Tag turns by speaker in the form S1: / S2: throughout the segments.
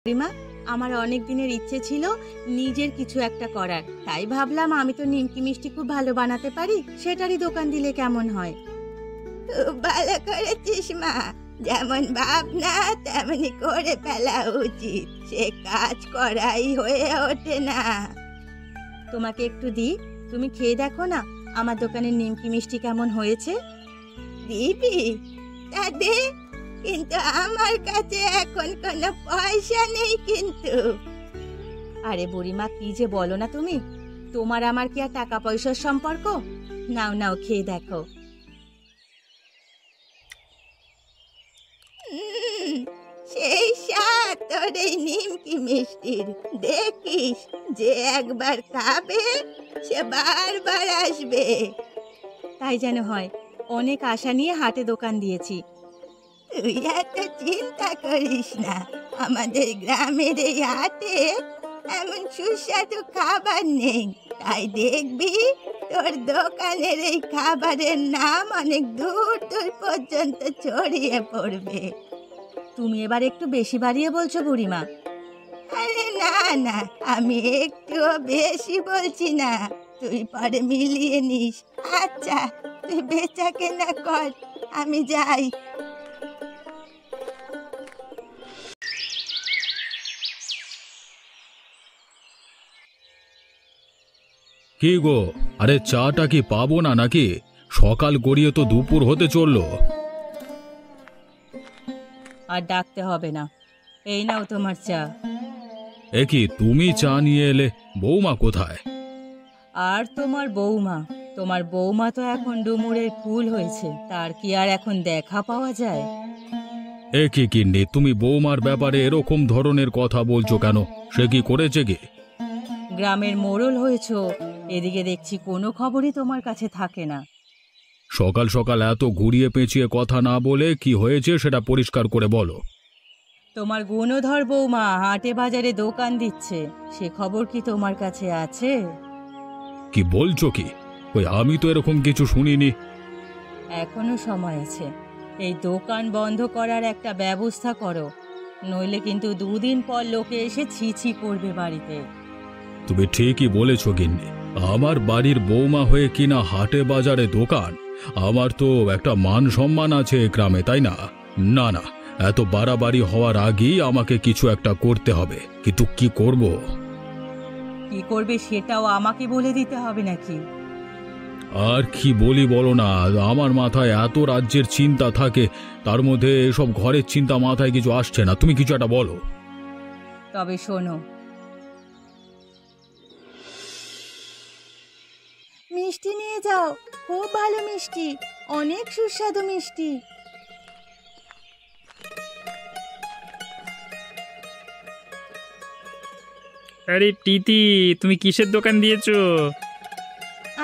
S1: রিমা, আমার অনেক দিনের ইচ্ছে ছিল নিজের কিছু একটা করার। তাই ভাবলাম আমি তো নিমকি মিষ্টি খুব ভালো বানাতে পারি, সেটারই দোকান দিলে কেমন হয়। খুব ভালো করেছিস মা, যেমন ভাবনা তেমনি করে ফেলা উচিত, সে কাজ করাই হয়ে ওঠে না। তোমাকে একটু দিই, তুমি খেয়ে দেখো না আমার দোকানের নিমকি মিষ্টি কেমন হয়েছে। দিবি? তা দে, কিন্তু আমার কাছে এখন কোনো পয়সা নেই কিন্তু। আরে বুড়িমা, কি যে বলো না তুমি, তোমার আমার কি আর টাকা পয়সার সম্পর্ক? নাও নাও, খেয়ে দেখো। সেই স্বাদ তোর এই নিমকি মিষ্টির, দেখিস যে একবার খাবে সে বারবার আসবে। তাই যেন হয়। অনেক আশা নিয়ে হাটে দোকান দিয়েছি। তুই এত চিন্তা করিস না, আমাদের গ্রামের এই হাটে এমন সুস্বাদু খাবার নেই। তাই দেখবি তোর দোকানের এই খাবারের নাম অনেক দূর দূর পর্যন্ত ছড়িয়ে পড়বে। তুমি এবার একটু বেশি বাড়িয়ে বলছো বুড়িমা। আরে না না, আমি একটুও বেশি বলছি না, তুই পরে মিলিয়ে নিস। আচ্ছা, তুই বেচা কেনা কর, আমি যাই।
S2: কি গো, আরে চাটা কি পাবো না নাকি? সকাল গড়িয়ে তো দুপুর হতে চললো।
S1: আর ডাকতে হবে না, এই নাও তোমার চা।
S2: এ কি, তুমি চা নিয়ে এলে? বৌমা কোথায়?
S1: আর তোমার বৌমা তো এখন ডুমুরের ফুল হয়েছে, তার কি আর এখন দেখা পাওয়া যায়?
S2: এ কি গিন্নি, তুমি বৌমার ব্যাপারে এরকম ধরনের কথা বলছো কেন? সে কি করেছে কি?
S1: গ্রামের মোড়ল হয়েছো, এদিকে দেখছি কোনো খবরই তোমার কাছে থাকে না।
S2: সকাল সকাল এত ঘুরিয়ে পেঁচিয়ে কথা না বলে কি হয়েছে সেটা পরিষ্কার করে বলো।
S1: তোমার গুণধর বৌমা হাটে বাজারে দোকান দিচ্ছে, সে খবর কি তোমার কাছে আছে?
S2: কি বলছো কি? ওই আমি তো এরকম কিছু শুনিনি।
S1: এখনো সময় আছে, এই দোকান বন্ধ করার একটা ব্যবস্থা করো, নইলে কিন্তু দুদিন পর লোকে এসে ছি ছি করবে বাড়িতে।
S2: তুমি ঠিকই বলেছ গিন্নি, আমার বাড়ির বৌমা হয়ে কিনা হাটে বাজারে দোকান? আমার তো একটা মান সম্মান আছে গ্রামে, তাই না? না না, এত বাড়াবাড়ি হওয়ার আগেই আমাকে কিছু একটা করতে হবে, কিন্তু কি করব?
S1: কি করবে সেটাও আমাকে বলে দিতে হবে নাকি?
S2: আর কি বলি বলো না, আমার মাথায় এত রাজ্যের চিন্তা থাকে, তার মধ্যে এসব ঘরের চিন্তা মাথায় কিছু আসছে না। তুমি কিছু একটা বলো।
S1: তবে শোনো, মিষ্টি নিয়ে যাও, খুব ভালো মিষ্টি, অনেক সুস্বাদু মিষ্টি।
S3: আরে প্রীতি, তুমি কিসের দোকান দিয়েছো?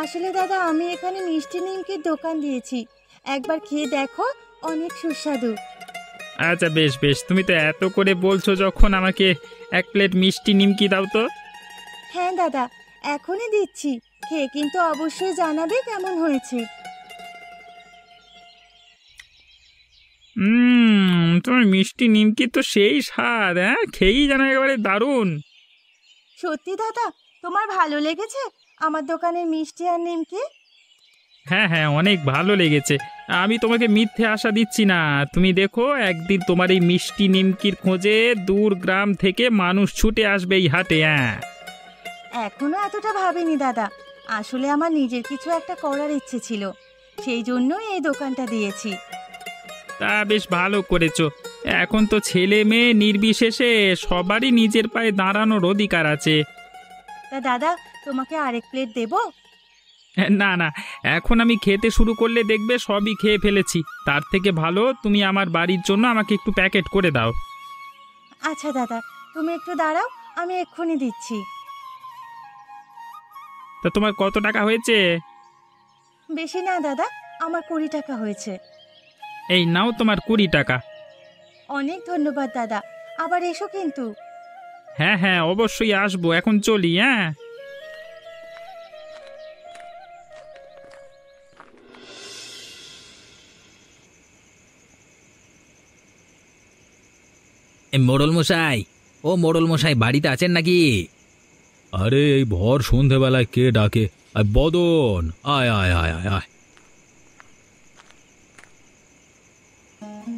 S1: আসলে দাদা, আমি এখানে মিষ্টি নিমকির দোকান দিয়েছি, একবার খেয়ে দেখো, অনেক সুস্বাদু।
S3: আচ্ছা বেশ বেশ, তুমি তো এত করে বলছো যখন, আমাকে এক প্লেট মিষ্টি নিমকি দাও তো।
S1: হ্যাঁ দাদা, এখনই দিচ্ছি, খেয়ে কিন্তু অবশ্যই জানাবে কেমন হয়েছে।
S3: তোমার মিষ্টি নিমকি তো সেই স্বাদ, হ্যাঁ, খেয়েই যেন একেবারে দারুণ।
S1: সত্যি দাদা, তোমার ভালো লেগেছে আমার দোকানের মিষ্টি আর নিমকি?
S3: হ্যাঁ হ্যাঁ, অনেক ভালো লেগেছে। আমি তোমাকে মিথ্যে আশা দিচ্ছি না। তুমি দেখো, একদিন তোমার এই মিষ্টি নিমকির খোঁজে দূর গ্রাম থেকে মানুষ ছুটে আসবে এই হাটে। হ্যাঁ,
S1: এখনো এতটা ভাবিনি দাদা, আসলে আমার নিজের কিছু একটা করার ইচ্ছে ছিল, সেই জন্যই এই দোকানটা দিয়েছি।
S3: তা বেশ ভালো করেছো। এখন তো ছেলে মেয়ে নির্বিশেষে সবারই নিজের পায়ে দাঁড়ানোর অধিকার আছে।
S1: তা দাদা, তোমাকে আরেক প্লেট দেবো?
S3: না না, এখন আমি খেতে শুরু করলে দেখবে সবই খেয়ে ফেলেছি। তার থেকে ভালো তুমি আমার বাড়ির জন্য আমাকে একটু প্যাকেট করে দাও।
S1: আচ্ছা দাদা, তুমি একটু দাঁড়াও, আমি এক্ষুনি দিচ্ছি।
S3: তা তোমার কত টাকা হয়েছে?
S1: বেশি না দাদা, আমার 20 টাকা হয়েছে।
S3: এই নাও তোমার 20 টাকা।
S1: অনেক ধন্যবাদ দাদা, আবার এসো কিন্তু।
S3: হ্যাঁ হ্যাঁ, অবশ্যই আসবো, এখন চলি। হ্যাঁ,
S4: মোড়ল মশাই, ও মোড়ল মশাই বাড়িতে আছেন নাকি?
S2: আরে এই ভর সন্ধেবেলায় কে ডাকে? আয় বদন, আয় আয় আয় আয় আয়।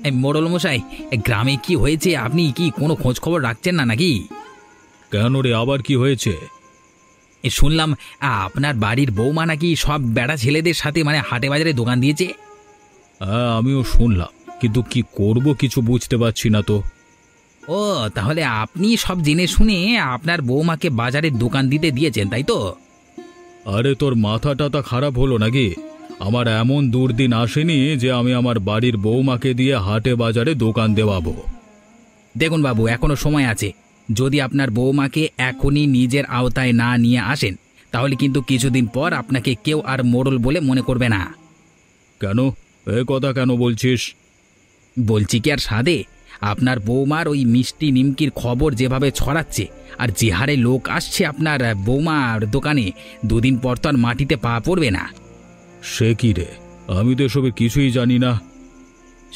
S4: এই মোড়ল মশাই, গ্রামে কি হয়েছে? আপনি কি কোনো খোঁজ খবর রাখছেন না নাকি?
S2: কেন রে, আবার কি হয়েছে?
S4: শুনলাম আপনার বাড়ির বৌমা নাকি সব বেড়া ছেলেদের সাথে মানে হাটে বাজারে দোকান দিয়েছে।
S2: হ্যাঁ, আমিও শুনলাম, কিন্তু কি করব কিছু বুঝতে পারছি না তো।
S4: ও, তাহলে আপনি সব জেনে শুনে আপনার বৌমাকে বাজারে দোকান দিতে দিয়েছেন, তাই তো?
S2: আরে তোর মাথা টাথা খারাপ হলো নাকি? আমার এমন দুর্দিন আসেনি যে আমি আমার বাড়ির বৌমাকে দিয়ে হাটে বাজারে দোকান দেওয়াবো।
S4: দেখুন বাবু, এখনো সময় আছে। যদি আপনার বৌমাকে এখনই নিজের আওতায় না নিয়ে আসেন, তাহলে কিন্তু কিছুদিন পর আপনাকে কেউ আর মোড়ল বলে মনে করবে না।
S2: কেন, এ কথা কেন বলছিস?
S4: বলছি কি আর সাধে, আপনার বৌমার ওই মিষ্টি নিমকির খবর যেভাবে ছড়াচ্ছে, আর যে হারে লোক আসছে আপনার বৌমার দোকানে, দুদিন পর তো আর মাটিতে পা পড়বে না।
S2: সে কি রে, আমি তো এসবের কিছুই জানি না।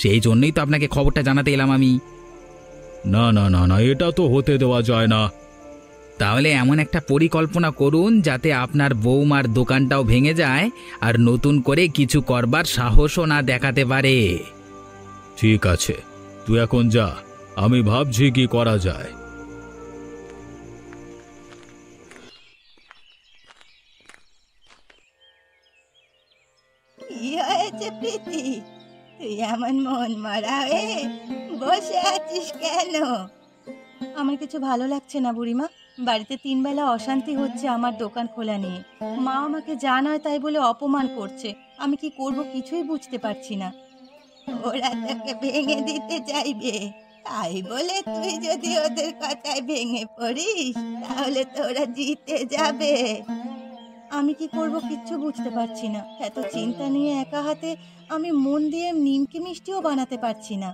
S4: সেই জন্যই তো আপনাকে খবরটা জানাতে এলাম আমি।
S2: না না না না, এটা তো হতে দেওয়া যায় না।
S4: তাহলে এমন একটা পরিকল্পনা করুন যাতে আপনার বৌমার দোকানটাও ভেঙে যায় আর নতুন করে কিছু করবার সাহসও না দেখাতে পারে।
S2: ঠিক আছে, তুই এখন যা, আমি ভাবছি কি করা যায়।
S1: কি হয়েছে প্রীতি? তুই এমন মন মারা হয়ে বসে আছিস কেন? আমার কিছু ভালো লাগছে না বুড়িমা। বাড়িতে 3 বেলা অশান্তি হচ্ছে আমার দোকান খোলা নিয়ে। মা আমাকে যা নয় তাই বলে অপমান করছে। আমি কি করব কিছুই বুঝতে পারছি না। ওরা তোকে ভেঙে দিতে চাইবে, তাই বলে তুই যদি ওদের কথায় ভেঙে পড়িস তাহলে তো ওরা জিতে যাবে। আমি কি করব কিচ্ছু বুঝতে পারছি না। এত চিন্তা নিয়ে একা হাতে আমি মন দিয়ে নিমকি মিষ্টিও বানাতে পারছি না।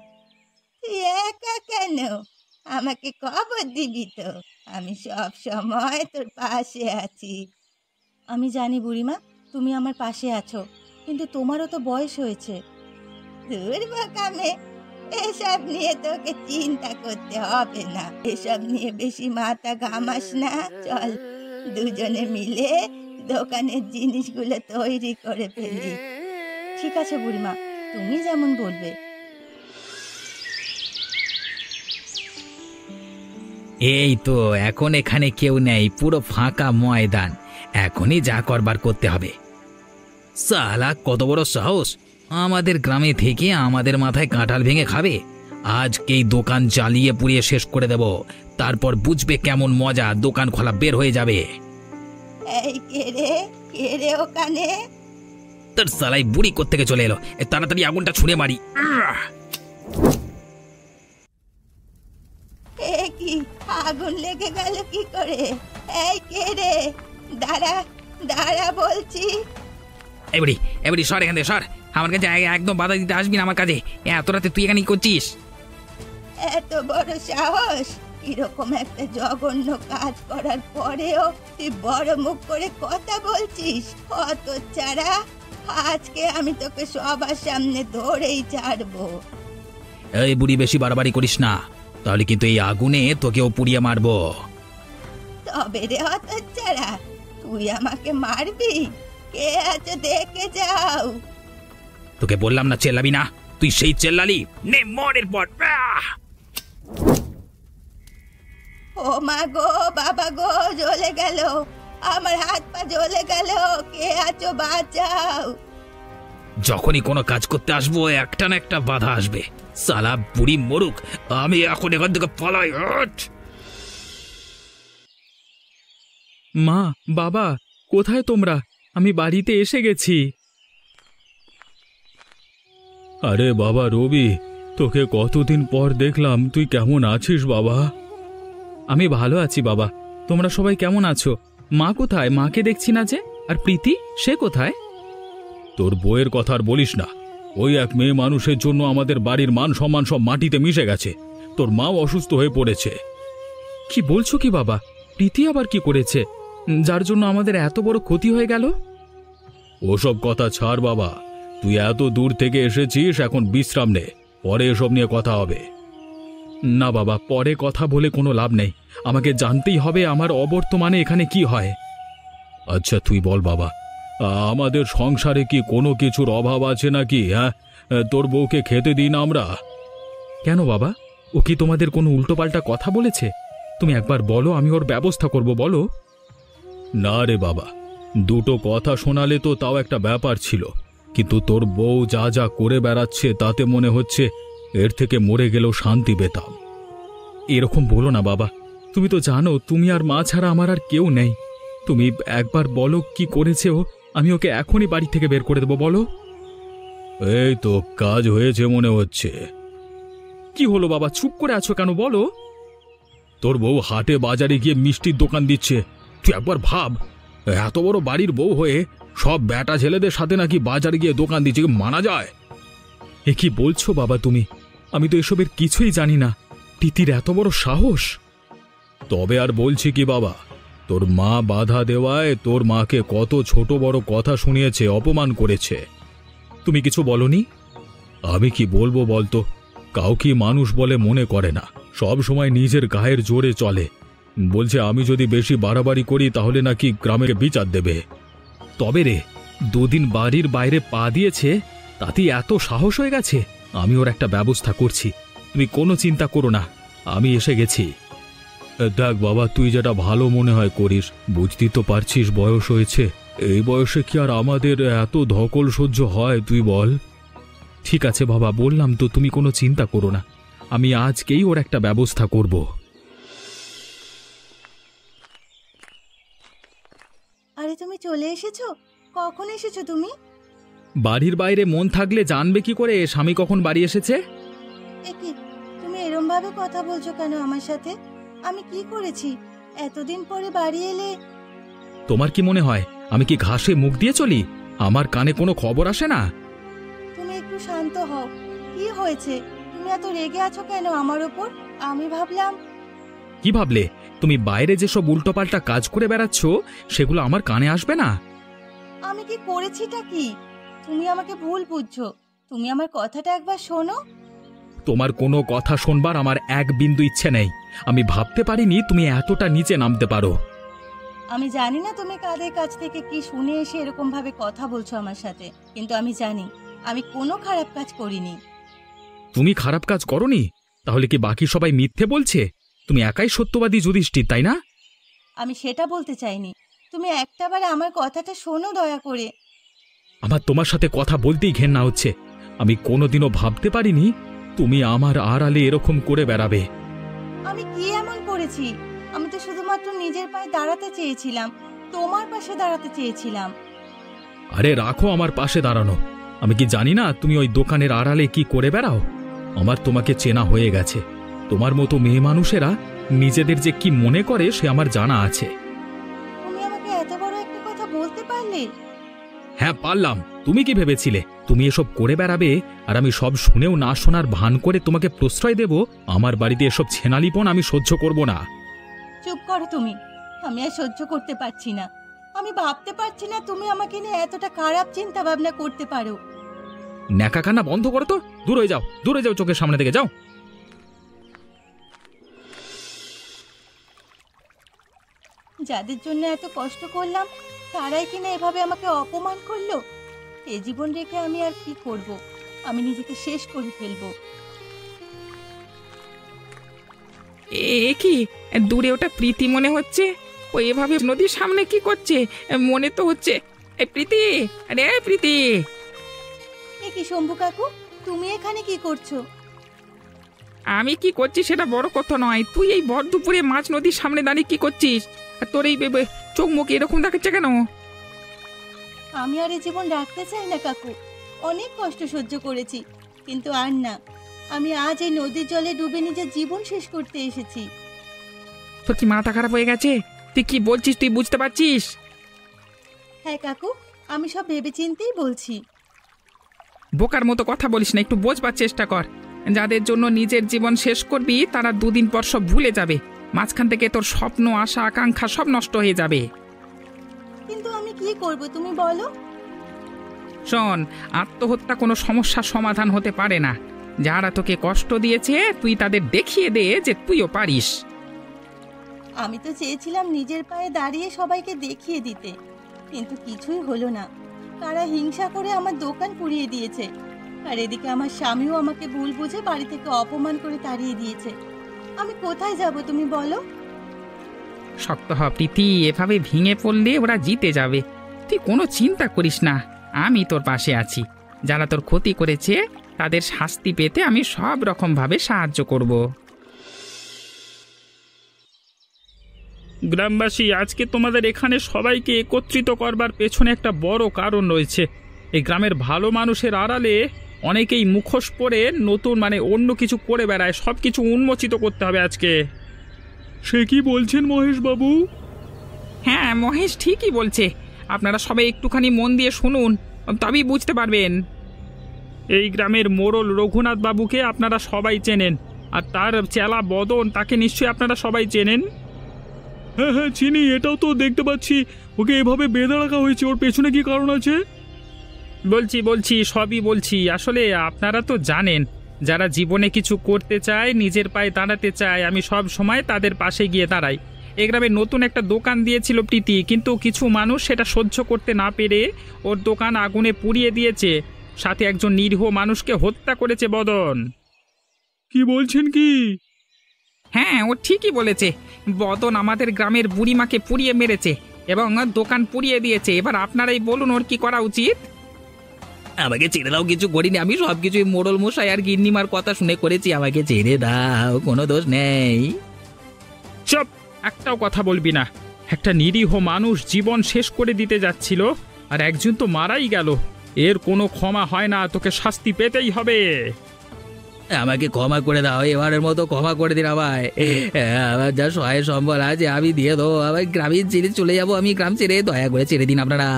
S1: তুই একা কেন? আমাকে খবর দিবি তো, আমি সব সময় তোর পাশে আছি। আমি জানি বুড়িমা, তুমি আমার পাশে আছো, কিন্তু তোমারও তো বয়স হয়েছে। দূর বোকামে, এসব নিয়ে তোকে চিন্তা করতে হবে না। এসব নিয়ে বেশি মাথা ঘামাস না। চল দুজনে মিলে দোকানের জিনিসগুলো তৈরি করে ফেলি। ঠিক আছে বুড়িমা, তুমি যেমন বলবে।
S4: এই তো, এখন এখানে কেউ নেই, পুরো ফাঁকা ময়দান। এখনই যা করবার করতে হবে। সালা কত বড় সাহস, আমাদের গ্রামে থেকে আমাদের মাথায় কাঁঠাল ভেঙে খাবে। আজকেই দোকান জ্বালিয়ে পুড়িয়ে শেষ করে দেব, তারপর বুঝবে কেমন মজা, দোকান খোলা বের হয়ে যাবে।
S1: এই কে রে ওখানে?
S4: তোর সালাই বুড়ি কোত্থেকে চলে এলো? তাড়াতাড়ি আগুনটা ছুঁড়ে মারি।
S1: এ কি, আগুন লেগে গেল কি করে? এই কে রে? দাঁড়া দাঁড়া বলছি।
S4: এবারে সর এখান থেকে, সর। আমার কাছে একদম বাধা দিতে আসবি না আমার কাছে। এত রাতে তুই এখানে কি করছিস?
S1: এত বড় সাহস! এরকম একটা জঘন্য কাজ করার পরেও তুই বড় মুখ করে কথা বলছিস? হতচ্ছাড়া, আজকে আমি তোকে সবার সামনে ধরেই ছাড়বো।
S4: এই বুড়ি, বেশি বাড়াবাড়ি করিস না, তাহলে কিন্তু এই আগুনে তোকেও পুড়িয়ে মারবো।
S1: তবে রে হতচ্ছাড়া, তুই আমাকে মারবি? কে আছে দেখে যাও।
S4: তোকে বললাম না চেল্লাবি না, তুই সেই চেল্লালি। নে মরের পর।
S1: ও মা গো, বাবা গো, জ্বলে গেল আমার হাত পা, জ্বলে গেল। কে আছো, বাঁচাও।
S4: যখনই কোনো কাজ করতে আসবো একটা না একটা বাধা আসবে। সালা বুড়ি মরুক, আমি এখন এখান থেকে পালাই।
S3: মা, বাবা, কোথায় তোমরা? আমি বাড়িতে এসে গেছি।
S2: আরে বাবা রবি, তোকে কতদিন পর দেখলাম, তুই কেমন আছিস বাবা?
S3: আমি ভালো আছি বাবা। তোমরা সবাই কেমন আছো? মা কোথায়? মাকে দেখছি না যে। আর প্রীতি, সে কোথায়?
S2: তোর বউয়ের কথা আর বলিস না। ওই এক মেয়ে মানুষের জন্য আমাদের বাড়ির মান সম্মান সব মাটিতে মিশে গেছে। তোর মাও অসুস্থ হয়ে পড়েছে।
S3: কি বলছো কি বাবা? প্রীতি আবার কি করেছে, যার জন্য আমাদের এত বড় ক্ষতি হয়ে গেল?
S2: ওসব কথা ছাড় বাবা, তুই এত দূর থেকে এসেছিস, এখন বিশ্রাম নে, পরে এসব নিয়ে কথা হবে। না বাবা, পরে কথা বলে কোনো লাভ নেই। আমাকে জানতেই হবে আমার অবর্তমানে এখানে কি হয়। আচ্ছা তুই বল বাবা, আমাদের সংসারে কি কোনো কিছুর অভাব আছে নাকি? হ্যাঁ, তোর বউকে খেতে দিই না আমরা? কেন বাবা, ও কি তোমাদের কোনো উল্টোপাল্টা কথা বলেছে? তুমি একবার বলো, আমি ওর ব্যবস্থা করব, বলো। না রে বাবা, দুটো কথা শোনালে তো তাও একটা ব্যাপার ছিল, কিন্তু তোর বউ যা যা করে বেড়াচ্ছে তাতে মনে হচ্ছে এর থেকে মরে গেলেও শান্তি পেতাম। এরকম বলো না বাবা, তুমি তো জানো তুমি আর মা ছাড়া আমার আর কেউ নেই। তুমি একবার বলো কি করেছে ও, আমি ওকে এখনই বাড়ি থেকে বের করে দেবো, বলো। এই তো কাজ হয়েছে মনে হচ্ছে। কি হলো বাবা, চুপ করে আছো কেন, বলো। তোর বউ হাটে বাজারে গিয়ে মিষ্টির দোকান দিচ্ছে। তুই একবার ভাব, এত বড় বাড়ির বউ হয়ে সব বেটা ছেলেদের সাথে নাকি বাজারে গিয়ে দোকান দিচ্ছে, মানা যায়? এ কি বলছো বাবা তুমি? আমি তো এসবের কিছুই জানি না। তিতির এত বড় সাহস! তবে আর বলছি কি বাবা, তোর মা বাধা দেওয়ায় তোর মাকে কত ছোট বড় কথা শুনিয়েছে, অপমান করেছে। তুমি কিছু বলনি? আমি কি বলবো বলতো, কাউকে মানুষ বলে মনে করে না, সব সময় নিজের গায়ের জোরে চলে। বলছে আমি যদি বেশি বাড়াবাড়ি করি তাহলে নাকি গ্রামের বিচার দেবে। তবে রে, দুদিন বাড়ির বাইরে পা দিয়েছে, তাতেই এত সাহস হয়ে গেছে। আমি ওর একটা ব্যবস্থা করছি, তুমি কোনো চিন্তা করো না, আমি এসে গেছি। দেখ বাবা, তুই যেটা ভালো মনে হয় করিস, বুঝতেই তো পারছিস বয়স হয়েছে, এই বয়সে কি আর আমাদের এত ধকল সহ্য হয় তুই বল। ঠিক আছে বাবা, বললাম তো, তুমি কোনো চিন্তা করো না, আমি আজকেই ওর একটা ব্যবস্থা করব।
S1: আরে তুমি চলে এসেছো? কখন এসেছো তুমি?
S2: বাড়ির বাইরে মন থাকলে জানবে কি করে স্বামী কখন বাড়ি এসেছে?
S1: এ কি, তুমি এরম ভাবে কথা বলছো কেন আমার সাথে? আমি কি করেছি? এতদিন পরে বাড়ি এলে।
S2: তোমার কি মনে হয় আমি কি ঘাসে মুখ দিয়ে চলি? আমার কানে কোনো খবর আসে না?
S1: তুমি একটু শান্ত হও। কি হয়েছে? তুমি এত রেগে আছো কেন আমার ওপর? আমি ভাবলাম।
S2: কি ভাবলে? তুমি বাইরে যেসব উল্টোপাল্টা কাজ করে বেড়াচ্ছ সেগুলো আমার কানে আসবে না?
S1: আমি কি করেছিটা কি? তুমি আমাকে ভুল বুঝছো। তুমি আমার কথাটা একবার শোনো।
S2: তোমার কোনো কথা শোনবার আমার এক বিন্দু ইচ্ছে নেই। আমি ভাবতে পারিনি তুমি এতটা নিচে নামতে পারো।
S1: আমি জানি না তুমি কাদের কাছ থেকে কি শুনে এসে এরকম ভাবে কথা বলছো আমার সাথে, কিন্তু আমি জানি আমি কোনো খারাপ কাজ করিনি।
S2: তুমি খারাপ কাজ করনি? তাহলে কি বাকি সবাই মিথ্যে বলছে? তুমি একাই সত্যবাদী যুধিষ্ঠির, তাই না?
S1: আমি সেটা বলতে চাইনি। তুমি একটাবার আমার কথাটা শোনো দয়া করে।
S2: আমার তোমার সাথে কথা বলতেই ঘেন্না হচ্ছে। আমি কোনোদিনও ভাবতে পারিনি তুমি আমার আড়ালে এরকম করে বেড়াবে।
S1: আমি কি এমন করেছি? আমি তো শুধুমাত্র নিজের পায়ে দাঁড়াতে চেয়েছিলাম, তোমার পাশে দাঁড়াতে চেয়েছিলাম।
S2: আরে রাখো আমার পাশে দাঁড়ানো। আমি কি জানি না তুমি ওই দোকানের আড়ালে কি করে বেড়াও? আমার তোমাকে চেনা হয়ে গেছে। তোমার মতো মেয়ে মানুষেরা নিজেদের যে কি মনে করে সে আমার জানা আছে।
S1: তুমি আমাকে এত বড় একটা কথা বলতে পারলে?
S2: হ্যাঁ পারলাম। তুমি কি ভেবেছিলে তুমি এসব করে বেড়াবে আর আমি সব শুনেও না শোনার ভান করে তোমাকে প্রশ্রয় দেব? আমার বাড়িতে এসব ছেনালিপন আমি সহ্য করব না।
S1: চুপ করো তুমি। আমি আর সহ্য করতে পারছি না। আমি ভাবতে পারছি না তুমি আমাকে নিয়ে এতটা খারাপ চিন্তা ভাবনা করতে পারো।
S2: ন্যাকা কান্না বন্ধ করো তো, দূর হয়ে যাও, দূরে যাও, চোখের সামনে থেকে যাও।
S1: যাদের জন্য এত কষ্ট করলাম তারাই কিনা এভাবে আমাকে অপমান করলো। এ জীবন রেখে আমি আর কি করব? আমি নিজেকে শেষ করে ফেলবো।
S5: এ কি দূরে ওটা প্রীতি মনে হচ্ছে? ও এভাবে নদীর সামনে কি করছে মনে তো হচ্ছে। এই প্রীতি, আরে এই প্রীতি!
S1: এ কি শম্ভু কাকু, তুমি এখানে কি করছো?
S5: আমি কি করছি সেটা বড় কথা নয়, তুই এই ভর দুপুরে মাছ নদীর সামনে দাঁড়িয়ে কি করছিস? আর তোর এই চোখ মুখ এরকম দেখাচ্ছে কেন?
S1: আমি আর এই জীবন রাখতে চাই না কাকু। অনেক কষ্ট সহ্য করেছি, কিন্তু আর না। আমি আজ এই নদীর জলে ডুবে নিজের জীবন শেষ করতে এসেছি।
S5: তোর কি মাথা খারাপ হয়ে গেছে? তুই কি বলছিস তুই বুঝতে পারছিস?
S1: হ্যাঁ কাকু, আমি সব ভেবেচিন্তেই বলছি।
S5: বোকার মতো কথা বলিস না, একটু বোঝবার চেষ্টা কর। যাদের জন্য নিজের জীবন শেষ করবি তারা দুদিন পর সব ভুলে যাবে। মাঝখান থেকে তোর স্বপ্ন, আশা, আকাঙ্ক্ষা সব নষ্ট হয়ে যাবে।
S1: কিন্তু আমি কি করব তুমি বলো?
S5: শোন, আত্মহত্যা কোনো সমস্যার সমাধান হতে পারে না। যারা তোকে কষ্ট দিয়েছে তুই তাদের দেখিয়ে দে যে তুইও পারিস।
S1: আমি তো চেয়েছিলাম নিজের পায়ে দাঁড়িয়ে সবাইকে দেখিয়ে দিতে, কিন্তু কিছুই হলো না। তারা হিংসা করে আমার দোকান পুড়িয়ে দিয়েছে, আর এদিকে আমার স্বামীও আমাকে ভুল বুঝে বাড়ি থেকে অপমান করে তাড়িয়ে দিয়েছে। আমি কোথায় যাব তুমি বলো?
S5: শক্ত হ প্রীতি, এভাবে ভেঙে পড়লে ওরা জিতে যাবে। তুই কোনো চিন্তা করিস না, আমি তোর পাশে আছি। যারা তোর ক্ষতি করেছে তাদের শাস্তি পেতে আমি সব রকমভাবে সাহায্য করব।
S3: গ্রামবাসী, আজকে তোমাদের এখানে সবাইকে একত্রিত করবার পেছনে একটা বড় কারণ রয়েছে। এই গ্রামের ভালো মানুষের আড়ালে অনেকেই মুখোশ পরে নতুন অন্য কিছু করে বেড়ায়। সব কিছু উন্মোচিত করতে হবে আজকে।
S2: সে কি বলছেন মহেশ বাবু?
S5: হ্যাঁ, মহেশ ঠিকই বলছে। আপনারা সবাই একটুখানি মন দিয়ে শুনুন, তবেই বুঝতে পারবেন।
S3: এই গ্রামের মোড়ল রঘুনাথ বাবুকে আপনারা সবাই চেনেন, আর তার চেলা বদন, তাকে নিশ্চয়ই আপনারা সবাই চেনেন।
S2: হ্যাঁ হ্যাঁ চিনি, এটাও তো দেখতে পাচ্ছি। ওকে এভাবে বেঁধে রাখা হয়েছে, ওর পেছনে কি কারণ আছে?
S3: বলছি সবই বলছি। আসলে আপনারা তো জানেন, যারা জীবনে কিছু করতে চায়, নিজের পায়ে দাঁড়াতে চায়, আমি সব সময় তাদের পাশে গিয়ে দাঁড়াই। এই গ্রামে নতুন একটা দোকান দিয়েছিল প্রীতি, কিন্তু কিছু মানুষ সেটা সহ্য করতে না পেরে ওর দোকান আগুনে পুড়িয়ে দিয়েছে, সাথে একজন নিরীহ মানুষকে হত্যা করেছে বদন।
S2: কি বলছেন কি?
S5: হ্যাঁ, ও ঠিকই বলেছে। বদন আমাদের গ্রামের বুড়িমাকে পুড়িয়ে মেরেছে এবং দোকান পুড়িয়ে দিয়েছে। এবার আপনারাই বলুন ওর কি করা উচিত।
S4: আমাকে ছেড়ে দাও, কিছু করিনি আমি। সব কিছুই মোড়ল মশাই আর গিন্নিমার কথা শুনে করেছি। আমাকে ছেড়ে দাও, কোনো দোষ নেই।
S3: চুপ, একটাও কথা বলবি না। একটা নিরীহ মানুষ জীবন শেষ করে দিতে যাচ্ছিল, আর একজন তো মারাই গেল। এর কোনো ক্ষমা হয় না, তোকে শাস্তি পেতেই হবে।
S4: আমাকে ক্ষমা করে দাও, এবারের মতো ক্ষমা করে দিন আমায়। আমার যা সহায় সম্বল আছে আমি দিয়ে দেবো। আমার গ্রামে ছেড়ে চলে যাবো, আমি গ্রাম ছেড়ে। দয়া করে ছেড়ে দিন আপনারা।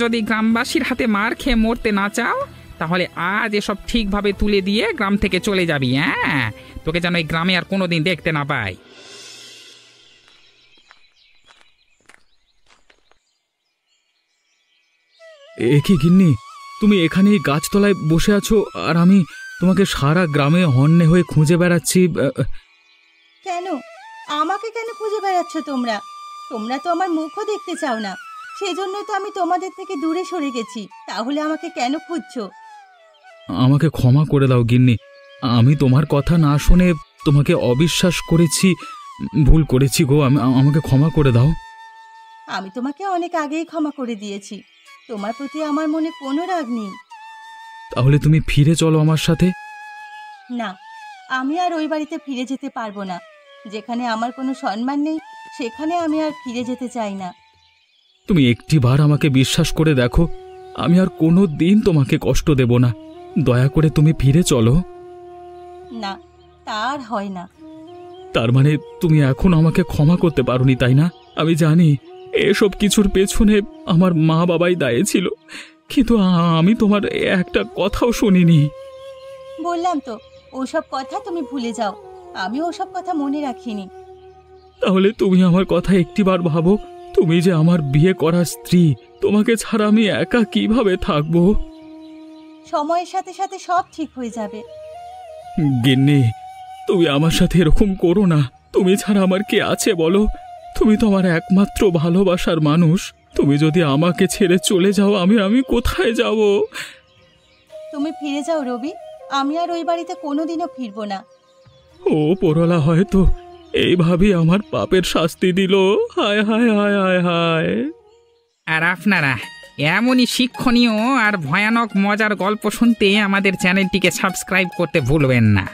S5: যদি গ্রামবাসীর হাতে মার খেয়ে মরতে না চাও, তাহলে আজ এসব ঠিকভাবে তুলে দিয়ে গ্রাম থেকে চলে যাবি। হ্যাঁ, তোকে যেন এই গ্রামে আর কোনোদিন দেখতে না পাই।
S2: এ কি গিন্নি, তুমি এখানে এই গাছতলায় বসে আছো, আর আমি তোমাকে সারা গ্রামে হন্যে হয়ে খুঁজে বেড়াচ্ছি।
S1: কেন আমাকে কেন খুঁজে বেড়াচ্ছ তোমরা? তোমরা তো আমার মুখও দেখতে চাও না, সেজন্যই তো আমি তোমাদের থেকে দূরে সরে গেছি। তাহলে আমাকে কেন খুঁজছো?
S2: আমাকে ক্ষমা করে দাও গিন্নি, আমি তোমার কথা না শুনে তোমাকে অবিশ্বাস করেছি, ভুল করেছি গো। আমাকে ক্ষমা করে দাও।
S1: আমি তোমাকে অনেক আগেই ক্ষমা করে দিয়েছি, তোমার প্রতি আমার মনে কোনো রাগ নেই।
S2: তাহলে তুমি ফিরে চলো আমার সাথে।
S1: না, আমি আর ওই বাড়িতে ফিরে যেতে পারবো না। যেখানে আমার কোনো সম্মান নেই, সেখানে আমি আর ফিরে যেতে চাই না।
S2: তুমি একটিবার আমাকে বিশ্বাস করে দেখো, আমি আর কোনো দিন তোমাকে কষ্ট দেব না। দয়া করে তুমি ফিরে চলো।
S1: না, তার হয় না।
S2: তার মানে তুমি এখন আমাকে ক্ষমা করতে পারোনি, তাই না? আমি জানি এসব কিছুর পেছনে আমার মা বাবাই দায়ী ছিল, কিন্তু আমি তোমার একটা কথাও শুনিনি।
S1: বললাম তো, ওসব কথা তুমি ভুলে যাও। আমি ওসব কথা মনে রাখিনি।
S2: তাহলে তুমি আমার কথা একটিবার ভাবো। তুমি যে আমার বিয়ে করা স্ত্রী, তোমাকে ছাড়া আমি একা কিভাবে থাকবো?
S1: সময়ের সাথে সাথে সব ঠিক হয়ে যাবে।
S2: গিন্নি, তুমি আমার সাথে এরকম করো না। তুমি ছাড়া আমার কে আছে বলো? তুমি তো আমার একমাত্র ভালোবাসার মানুষ। তুমি যদি আমাকে ছেড়ে চলে যাও, আমি কোথায় যাব?
S1: তুমি ফিরে যাও রবি, আমি আর ওই বাড়িতে কোনোদিনও ফিরবো না।
S2: ও পোরলা হয়তো এইভাবেই আমার পাপের শাস্তি দিল। হায় হায় হায় হায় হায়।
S5: আর আপনারা এমনই শিক্ষণীয় আর ভয়ানক মজার গল্প শুনতে আমাদের চ্যানেলটিকে সাবস্ক্রাইব করতে ভুলবেন না।